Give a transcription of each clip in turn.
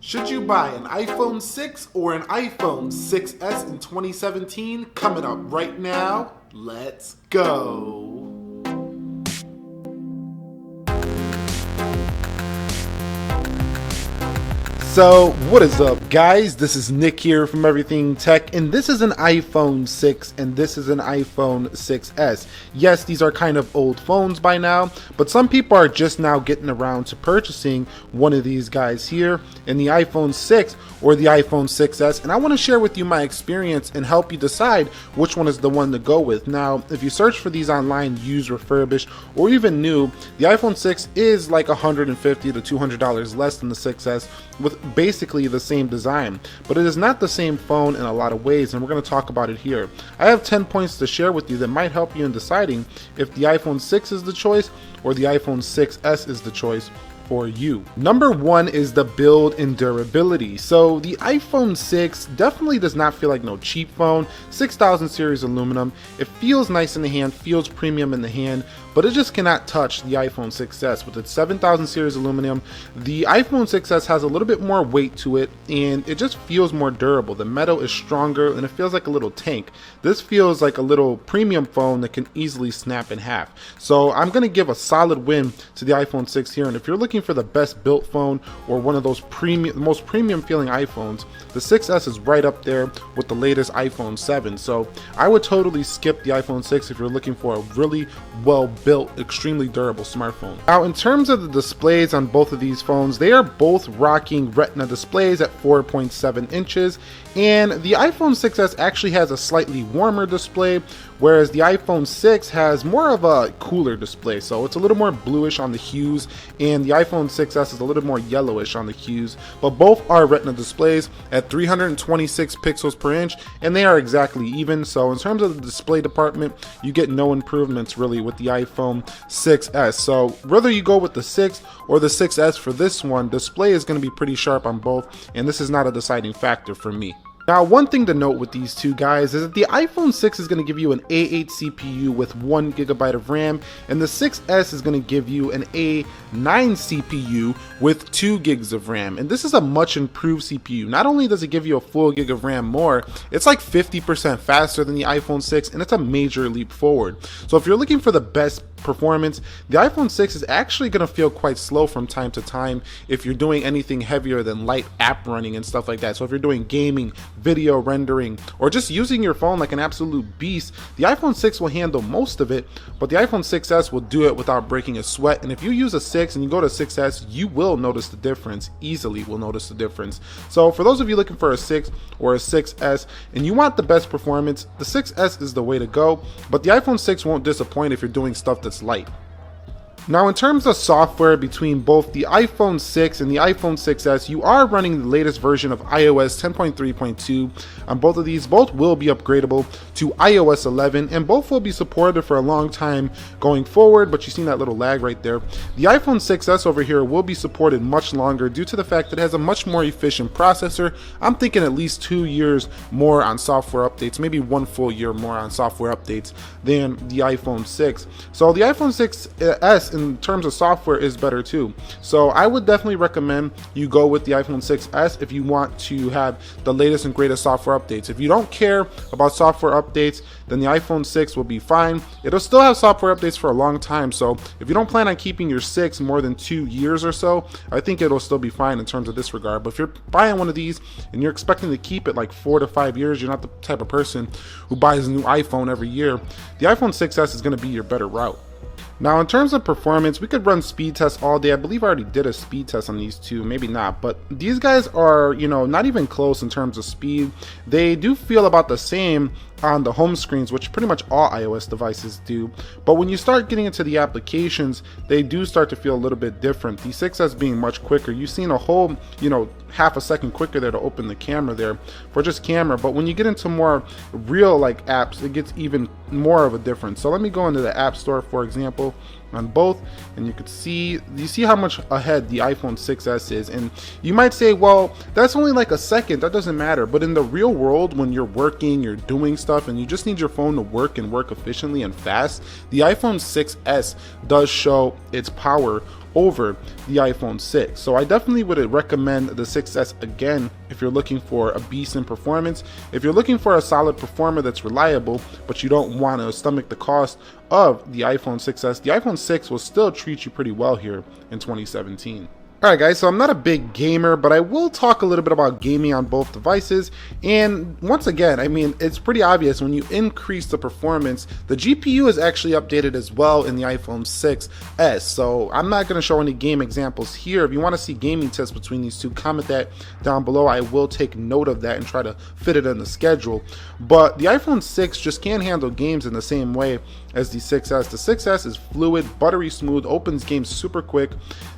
Should you buy an iPhone 6 or an iPhone 6S in 2017? Coming up right now, let's go. So, what is up, guys? This is Nick here from Everything Tech, and this is an iPhone 6 and this is an iPhone 6S. Yes, these are kind of old phones by now, but some people are just now getting around to purchasing one of these guys here in the iPhone 6 or the iPhone 6S, and I want to share with you my experience and help you decide which one is the one to go with. Now, if you search for these online, used, refurbished, or even new, the iPhone 6 is like $150 to $200 less than the 6S, with basically the same design, but it is not the same phone in a lot of ways, and we're going to talk about it here. I have 10 points to share with you that might help you in deciding if the iPhone 6 is the choice or the iPhone 6S is the choice for you. Number one is the build and durability. So the iPhone 6 definitely does not feel like no cheap phone. 6000 series aluminum. It feels nice in the hand, feels premium in the hand, but it just cannot touch the iPhone 6S. With its 7000 series aluminum, the iPhone 6S has a little bit more weight to it, and it just feels more durable. The metal is stronger, and it feels like a little tank. This feels like a little premium phone that can easily snap in half. So I'm going to give a solid win to the iPhone 6 here, and if you're looking for the best built phone or one of those most premium feeling iPhones, the 6S is right up there with the latest iPhone 7. So I would totally skip the iPhone 6 if you're looking for a really well built, extremely durable smartphone. Now, in terms of the displays on both of these phones, they are both rocking Retina displays at 4.7 inches, and the iPhone 6S actually has a slightly warmer display, whereas the iPhone 6 has more of a cooler display. So it's a little more bluish on the hues, and the iPhone 6S is a little more yellowish on the hues, but both are Retina displays at 326 pixels per inch, and they are exactly even. So in terms of the display department, you get no improvements really with the iPhone 6S. So whether you go with the 6 or the 6S for this one, display is going to be pretty sharp on both, and this is not a deciding factor for me. Now, one thing to note with these two guys is that the iPhone 6 is going to give you an A8 CPU with 1 GB of RAM, and the 6S is going to give you an A9 CPU with 2 gigs of RAM. And this is a much improved CPU. Not only does it give you a full gig of RAM more, it's like 50% faster than the iPhone 6, and it's a major leap forward. So if you're looking for the best performance, the iPhone 6 is actually going to feel quite slow from time to time if you're doing anything heavier than light app running and stuff like that. So if you're doing gaming, video rendering, or just using your phone like an absolute beast, the iPhone 6 will handle most of it, but the iPhone 6S will do it without breaking a sweat. And if you use a 6 and you go to 6S, you will notice the difference, easily will notice the difference. So for those of you looking for a 6 or a 6S and you want the best performance, the 6S is the way to go, but the iPhone 6 won't disappoint if you're doing stuff that's light. Now, in terms of software between both the iPhone 6 and the iPhone 6S, you are running the latest version of iOS 10.3.2 on both of these. Both will be upgradable to iOS 11, and both will be supported for a long time going forward, but you've seen that little lag right there. The iPhone 6S over here will be supported much longer due to the fact that it has a much more efficient processor. I'm thinking at least 2 years more on software updates, maybe 1 full year more on software updates than the iPhone 6. So the iPhone 6S in terms of software is better too. So I would definitely recommend you go with the iPhone 6S if you want to have the latest and greatest software updates. If you don't care about software updates, then the iPhone 6 will be fine. It'll still have software updates for a long time, so if you don't plan on keeping your 6 more than 2 years or so, I think it'll still be fine in terms of this regard. But if you're buying one of these and you're expecting to keep it like 4 to 5 years, you're not the type of person who buys a new iPhone every year, the iPhone 6S is going to be your better route. Now, in terms of performance, we could run speed tests all day. I believe I already did a speed test on these two, maybe not, but these guys are, not even close in terms of speed. They do feel about the same on the home screens, which pretty much all iOS devices do, but when you start getting into the applications, they do start to feel a little bit different. The 6S being much quicker. You've seen a whole, half a second quicker there to open the camera there for just camera, but when you get into more real like apps, it gets even more of a difference. So let me go into the App Store, for example, on both, and you see how much ahead the iPhone 6s is. And you might say, well, that's only like a second, that doesn't matter. But in the real world, when you're working, you're doing stuff, and you just need your phone to work and work efficiently and fast, the iPhone 6s does show its power over the iPhone 6. So I definitely would recommend the 6s again if you're looking for a beast in performance. If you're looking for a solid performer that's reliable, but you don't want to stomach the cost of the iPhone 6s, the iPhone 6 will still treat you pretty well here in 2017. Alright guys, so I'm not a big gamer, but I will talk a little bit about gaming on both devices. And once again, I mean, it's pretty obvious when you increase the performance, the GPU is actually updated as well in the iPhone 6s. So I'm not going to show any game examples here. If you want to see gaming tests between these two, comment that down below. I will take note of that and try to fit it in the schedule. But the iPhone 6 just can't handle games in the same way as the 6s. The 6s is fluid, buttery smooth, opens games super quick.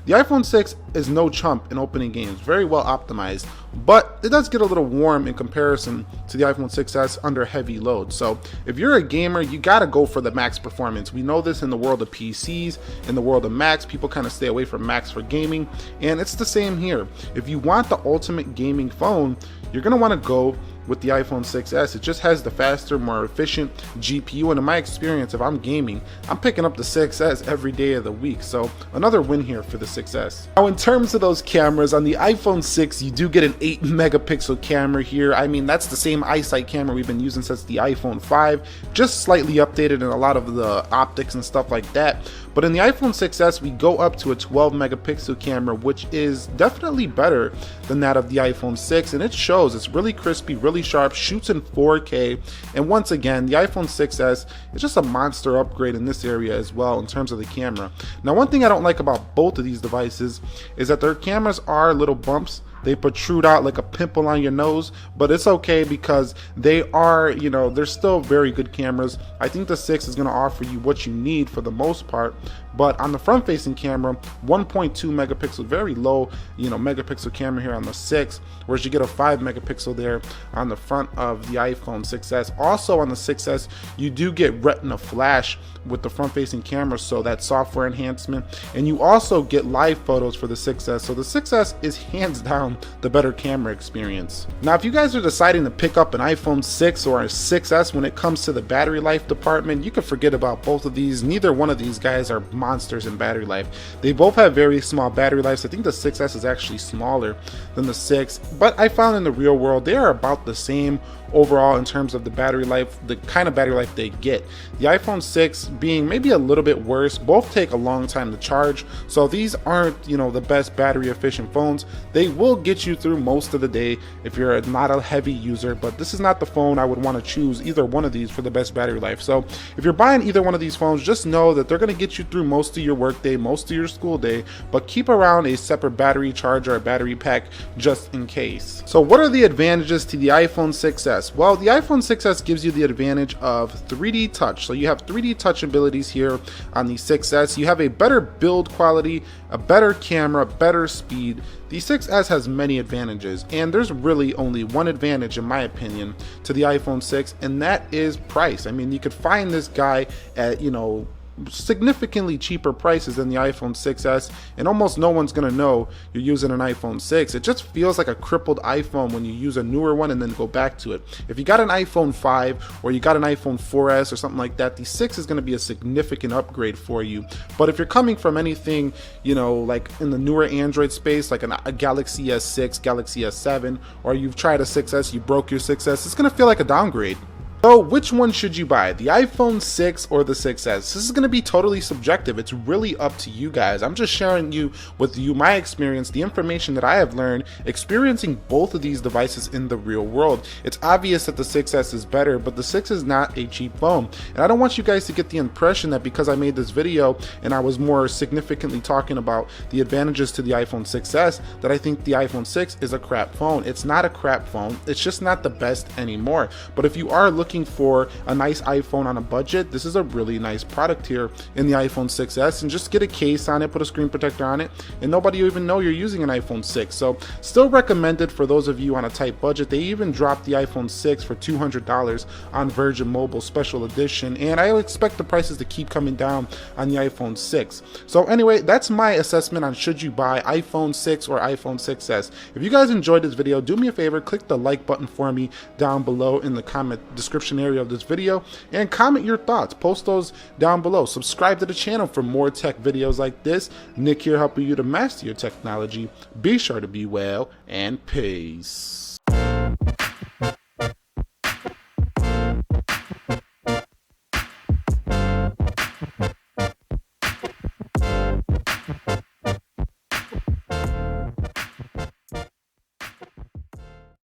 The iPhone 6 is no chump in opening games, very well optimized, but it does get a little warm in comparison to the iPhone 6s under heavy load. So if you're a gamer, you gotta go for the max performance. We know this in the world of PCs, in the world of Macs, people kind of stay away from Macs for gaming, and it's the same here. If you want the ultimate gaming phone, you're gonna wanna go with the iPhone 6s. It just has the faster, more efficient GPU, and in my experience, if I'm gaming, I'm picking up the 6s every day of the week. So another win here for the 6s. Now in terms of those cameras, on the iPhone 6 you do get an 8 megapixel camera here. I mean, that's the same iSight camera we've been using since the iPhone 5, just slightly updated in a lot of the optics and stuff like that. But in the iPhone 6s, we go up to a 12 megapixel camera, which is definitely better than that of the iPhone 6, and it shows. It's really crispy, really sharp, shoots in 4K, and once again, the iPhone 6s is just a monster upgrade in this area as well in terms of the camera. Now, one thing I don't like about both of these devices is that their cameras are little bumps. They protrude out like a pimple on your nose, but it's okay because they are, you know, they're still very good cameras. I think the 6 is going to offer you what you need for the most part, but on the front facing camera, 1.2 megapixel, very low, you know, megapixel camera here on the 6, whereas you get a 5 megapixel there on the front of the iPhone 6s. Also on the 6s, you do get Retina flash with the front facing camera, so that software enhancement, and you also get live photos for the 6s. So the 6s is hands down the better camera experience. Now if you guys are deciding to pick up an iPhone 6 or a 6s when it comes to the battery life department, you can forget about both of these. Neither one of these guys are monsters in battery life. They both have very small battery lives. I think the 6s is actually smaller than the 6, but I found in the real world they are about the same overall in terms of the battery life, the kind of battery life they get. The iPhone 6 being maybe a little bit worse. Both take a long time to charge, so these aren't, you know, the best battery efficient phones. They will get you through most of the day if you're not a heavy user, but this is not the phone I would want to choose either one of these for the best battery life. So if you're buying either one of these phones, just know that they're going to get you through most of your work day, most of your school day, but keep around a separate battery charger or battery pack just in case. So what are the advantages to the iPhone 6s? Well, the iPhone 6s gives you the advantage of 3D touch. So you have 3D touch abilities here on the 6s. You have a better build quality, a better camera, better speed. The 6s has many advantages, and there's really only one advantage in my opinion to the iPhone 6, and that is price. I mean, you could find this guy at, you know, significantly cheaper prices than the iPhone 6s, and almost no one's gonna know you're using an iPhone 6. It just feels like a crippled iPhone when you use a newer one and then go back to it. If you got an iPhone 5 or you got an iPhone 4s or something like that, the 6 is gonna be a significant upgrade for you. But if you're coming from anything, you know, like in the newer Android space, like a Galaxy S6, Galaxy S7, or you've tried a 6s, you broke your 6s, it's gonna feel like a downgrade. So which one should you buy, the iPhone 6 or the 6s? This is going to be totally subjective. It's really up to you guys. I'm just sharing with you my experience, the information that I have learned experiencing both of these devices in the real world. It's obvious that the 6s is better, but the 6 is not a cheap phone. And I don't want you guys to get the impression that because I made this video and I was more significantly talking about the advantages to the iPhone 6s, that I think the iPhone 6 is a crap phone. It's not a crap phone. It's just not the best anymore. But if you are looking looking for a nice iPhone on a budget, this is a really nice product here in the iPhone 6s. And just get a case on it, put a screen protector on it, and nobody will even know you're using an iPhone 6. So still recommended for those of you on a tight budget. They even dropped the iPhone 6 for $200 on Virgin Mobile Special Edition, and I expect the prices to keep coming down on the iPhone 6. So anyway, that's my assessment on should you buy iPhone 6 or iPhone 6s. If you guys enjoyed this video, do me a favor, click the like button for me down below in the comment description area of this video, and comment your thoughts. Post those down below. Subscribe to the channel for more tech videos like this. Nick here, helping you to master your technology. Be sure to be well, and peace.